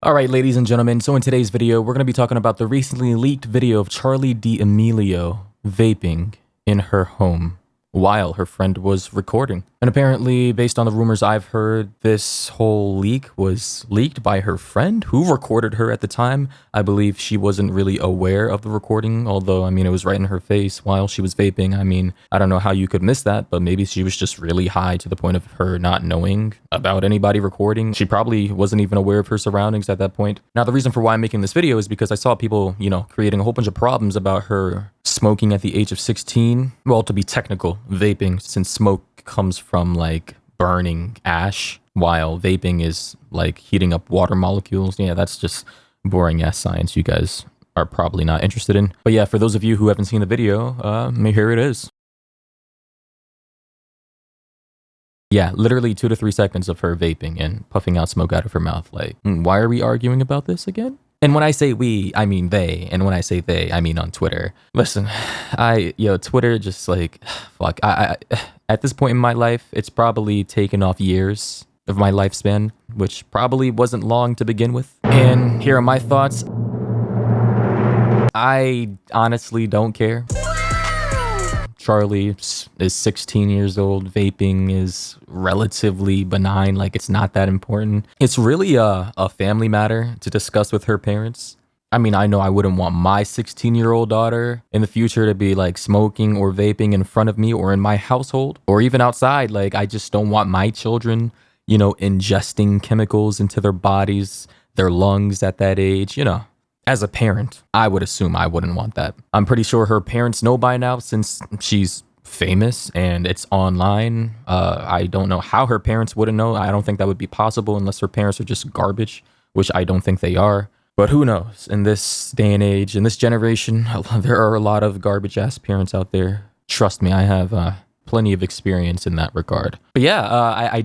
Alright, ladies and gentlemen, so in today's video, we're going to be talking about the recently leaked video of Charli D'Amelio vaping in her home while her friend was recording. And apparently, based on the rumors I've heard, this whole leak was leaked by her friend who recorded her at the time. I believe she wasn't really aware of the recording, although, I mean, it was right in her face while she was vaping. I mean, I don't know how you could miss that, but maybe she was just really high to the point of her not knowing about anybody recording. She probably wasn't even aware of her surroundings at that point. Now, the reason for why I'm making this video is because I saw people, creating a whole bunch of problems about her smoking at the age of 16. Well, to be technical, vaping, since smoke comes from like burning ash, while vaping is like heating up water molecules. Yeah, that's just boring ass science you guys are probably not interested in. But yeah, for those of you who haven't seen the video, here it is. Yeah, literally 2 to 3 seconds of her vaping and puffing out smoke out of her mouth. Like, why are we arguing about this again? And when I say we, I mean they. And when I say they, I mean on Twitter. Listen, Twitter just like, fuck. At this point in my life, it's probably taken off years of my lifespan, which probably wasn't long to begin with. And here are my thoughts. I honestly don't care. Charli is 16 years old. Vaping is relatively benign. Like, it's not that important. It's really a family matter to discuss with her parents. I mean, I know I wouldn't want my 16-year-old daughter in the future to be like smoking or vaping in front of me or in my household or even outside. Like, I just don't want my children, ingesting chemicals into their bodies, their lungs at that age, As a parent, I would assume I wouldn't want that. I'm pretty sure her parents know by now since she's famous and it's online. I don't know how her parents wouldn't know. I don't think that would be possible unless her parents are just garbage, which I don't think they are. But who knows? In this day and age, in this generation, there are a lot of garbage ass parents out there. Trust me, I have plenty of experience in that regard. But yeah,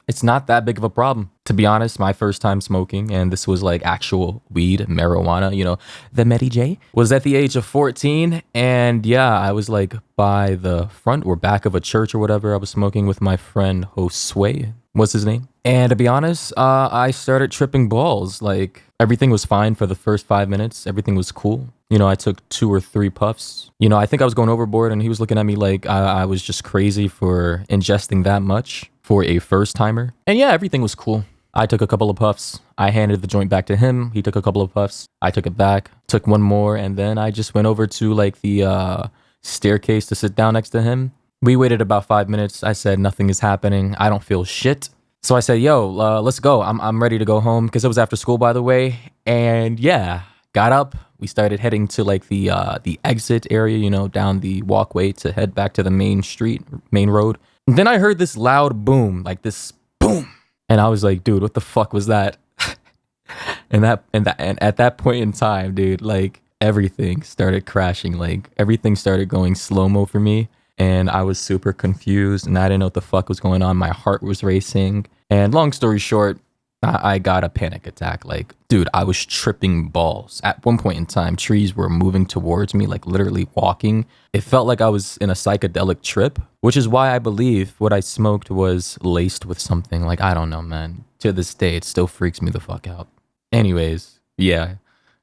it's not that big of a problem. To be honest, my first time smoking, and this was like actual weed, marijuana, the Medi J, was at the age of 14. And yeah, I was like by the front or back of a church or whatever. I was smoking with my friend Josue, was his name. And to be honest, I started tripping balls. Like, everything was fine for the first 5 minutes. Everything was cool. I took 2 or 3 puffs. I think I was going overboard and he was looking at me like I was just crazy for ingesting that much for a first timer. And yeah, everything was cool. I took a couple of puffs. I handed the joint back to him. He took a couple of puffs. I took it back, took one more, and then I just went over to like the staircase to sit down next to him. We waited about 5 minutes. I said, nothing is happening. I don't feel shit. So I said, yo, let's go. I'm ready to go home because it was after school, by the way. And yeah, got up. We started heading to like the exit area, down the walkway to head back to the main road. And then I heard this loud boom, like this boom. And I was like, dude, what the fuck was that? and at that point in time, dude, like everything started crashing. Like everything started going slow-mo for me. And I was super confused and I didn't know what the fuck was going on. My heart was racing. And long story short, I got a panic attack. Like, dude, I was tripping balls. At one point in time, trees were moving towards me, like literally walking. It felt like I was in a psychedelic trip, which is why I believe what I smoked was laced with something. Like, I don't know, man. To this day, it still freaks me the fuck out. Anyways, yeah,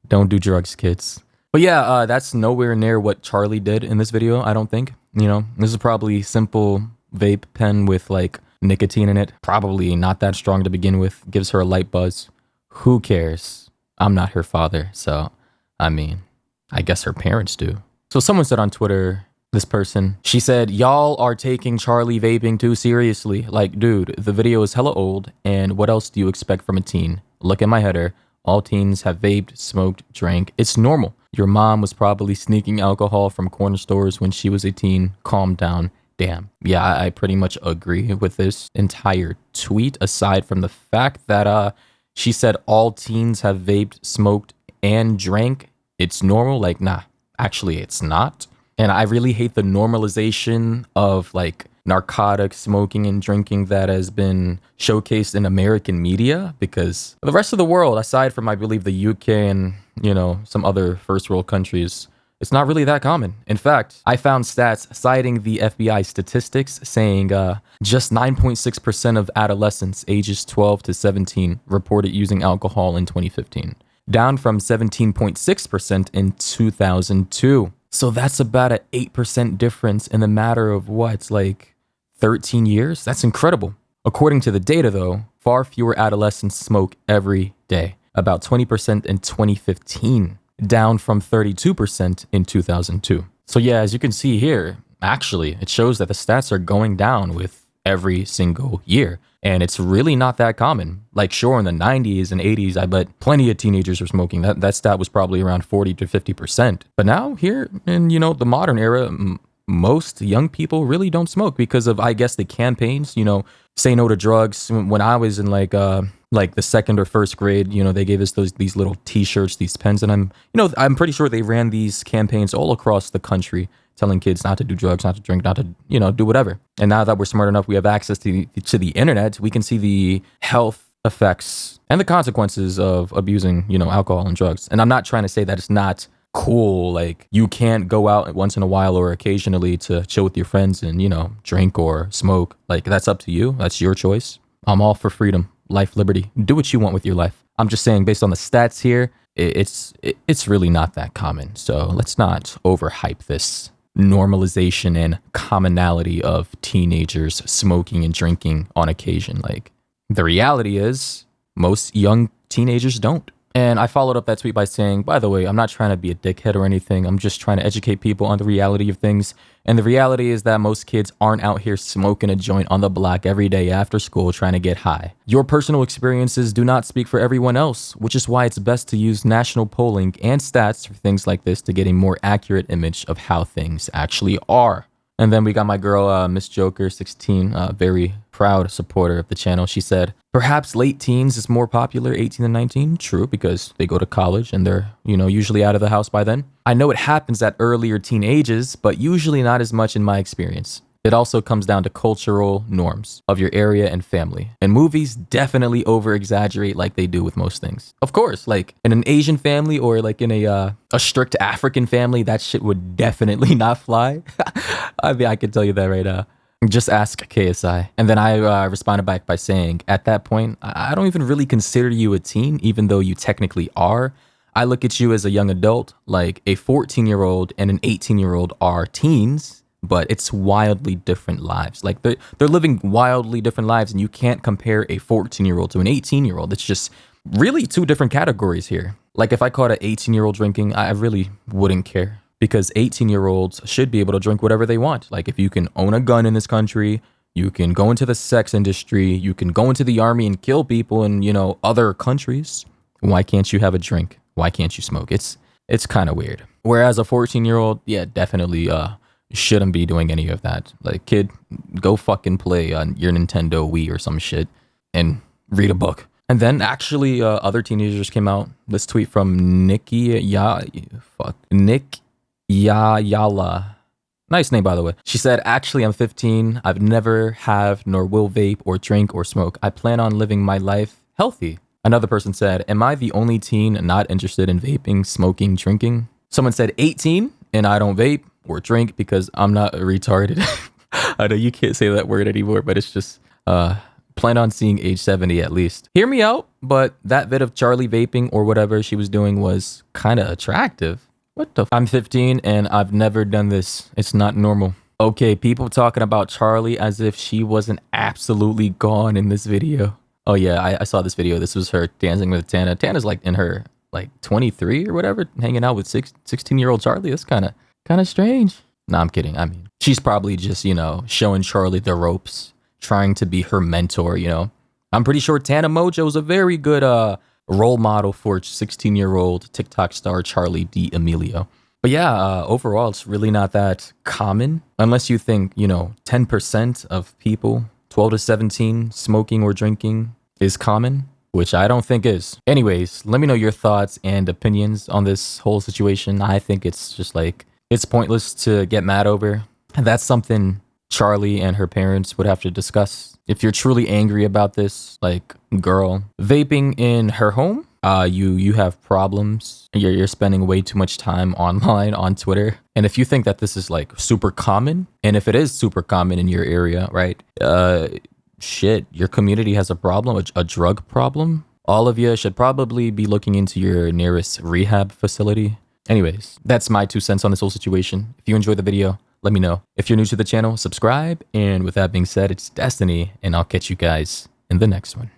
don't do drugs, kids. But yeah, that's nowhere near what Charli did in this video, I don't think. This is probably simple vape pen with like nicotine in it. Probably not that strong to begin with. Gives her a light buzz. Who cares? I'm not her father. So, I mean, I guess her parents do. So someone said on Twitter, this person, she said, y'all are taking Charli vaping too seriously. Like, dude, the video is hella old. And what else do you expect from a teen? Look at my header. All teens have vaped, smoked, drank. It's normal. Your mom was probably sneaking alcohol from corner stores when she was a teen. Calm down. Damn. Yeah, I pretty much agree with this entire tweet, aside from the fact that she said all teens have vaped, smoked, and drank. It's normal. Like, nah, actually, it's not. And I really hate the normalization of like narcotics, smoking, and drinking that has been showcased in American media, because the rest of the world, aside from, I believe, the UK and, some other first world countries, It's not really that common. In fact, I found stats citing the FBI statistics saying just 9.6% of adolescents ages 12 to 17 reported using alcohol in 2015, down from 17.6% in 2002. So that's about an 8% difference in the matter of what, like 13 years? That's incredible. According to the data, though, far fewer adolescents smoke every day, about 20% in 2015, down from 32% in 2002. So yeah, as you can see here, actually, it shows that the stats are going down with every single year. And it's really not that common. Like sure, in the 90s and 80s, I bet plenty of teenagers were smoking. That stat was probably around 40 to 50%. But now here in, the modern era, most young people really don't smoke because of, I guess, the campaigns, say no to drugs. When I was in like the second or first grade, they gave us these little t-shirts, these pens, and I'm pretty sure they ran these campaigns all across the country telling kids not to do drugs, not to drink, not to, do whatever. And now that we're smart enough, we have access to the internet, we can see the health effects and the consequences of abusing, alcohol and drugs. And I'm not trying to say that it's not cool, like you can't go out once in a while or occasionally to chill with your friends and, drink or smoke. Like that's up to you. That's your choice. I'm all for freedom, life, liberty. Do what you want with your life. I'm just saying based on the stats here, it's really not that common. So let's not overhype this normalization and commonality of teenagers smoking and drinking on occasion. Like the reality is most young teenagers don't. And I followed up that tweet by saying, by the way, I'm not trying to be a dickhead or anything. I'm just trying to educate people on the reality of things. And the reality is that most kids aren't out here smoking a joint on the block every day after school trying to get high. Your personal experiences do not speak for everyone else, which is why it's best to use national polling and stats for things like this to get a more accurate image of how things actually are. And then we got my girl, Miss Joker 16, very proud supporter of the channel. She said, perhaps late teens is more popular, 18 and 19. True, because they go to college and they're, usually out of the house by then. I know it happens at earlier teen ages, but usually not as much in my experience. It also comes down to cultural norms of your area and family. And movies definitely over-exaggerate like they do with most things. Of course, like in an Asian family or like in a strict African family, that shit would definitely not fly. I mean, I can tell you that right now. Just ask KSI. And then I responded back by saying, at that point, I don't even really consider you a teen, even though you technically are. I look at you as a young adult, like a 14-year-old and an 18-year-old are teens, but it's wildly different lives. Like they're living wildly different lives, and you can't compare a 14-year-old to an 18-year-old. It's just really two different categories here. Like if I caught an 18-year-old drinking, I really wouldn't care, because 18-year-olds should be able to drink whatever they want. Like if you can own a gun in this country, you can go into the sex industry, you can go into the army and kill people in, other countries. Why can't you have a drink? Why can't you smoke? It's kind of weird. Whereas a 14-year-old, yeah, definitely shouldn't be doing any of that. Like, kid, go fucking play on your Nintendo Wii or some shit and read a book. And then actually other teenagers came out. This tweet from Nick Yala. Nice name, by the way. She said, actually, I'm 15. I've never have nor will vape or drink or smoke. I plan on living my life healthy. Another person said, am I the only teen not interested in vaping, smoking, drinking? Someone said 18 and I don't vape or drink because I'm not retarded. I know you can't say that word anymore, but it's just plan on seeing age 70 at least. Hear me out, but that bit of Charli vaping or whatever she was doing was kind of attractive. What the I'm 15 and I've never done this. It's not normal. Okay, people talking about Charli as if she wasn't absolutely gone in this video. Oh yeah, I saw this video. This was her dancing with Tana. Tana's like in her 23 or whatever, hanging out with 16-year-old Charli. That's kind of strange. No, I'm kidding. I mean, she's probably just, showing Charli the ropes, trying to be her mentor, I'm pretty sure Tana Mojo is a very good role model for 16-year-old TikTok star Charli D'Amelio. But yeah, overall, it's really not that common unless you think, 10% of people 12 to 17 smoking or drinking is common, which I don't think is. Anyways, let me know your thoughts and opinions on this whole situation. I think it's just it's pointless to get mad over. And that's something Charli and her parents would have to discuss. If you're truly angry about this, girl, vaping in her home You have problems. You're spending way too much time online on Twitter. And if you think that this is like super common, and if it is super common in your area, right? Shit, your community has a problem, a drug problem. All of you should probably be looking into your nearest rehab facility. Anyways, that's my 2 cents on this whole situation. If you enjoyed the video, let me know. If you're new to the channel, subscribe. And with that being said, it's Destiny, and I'll catch you guys in the next one.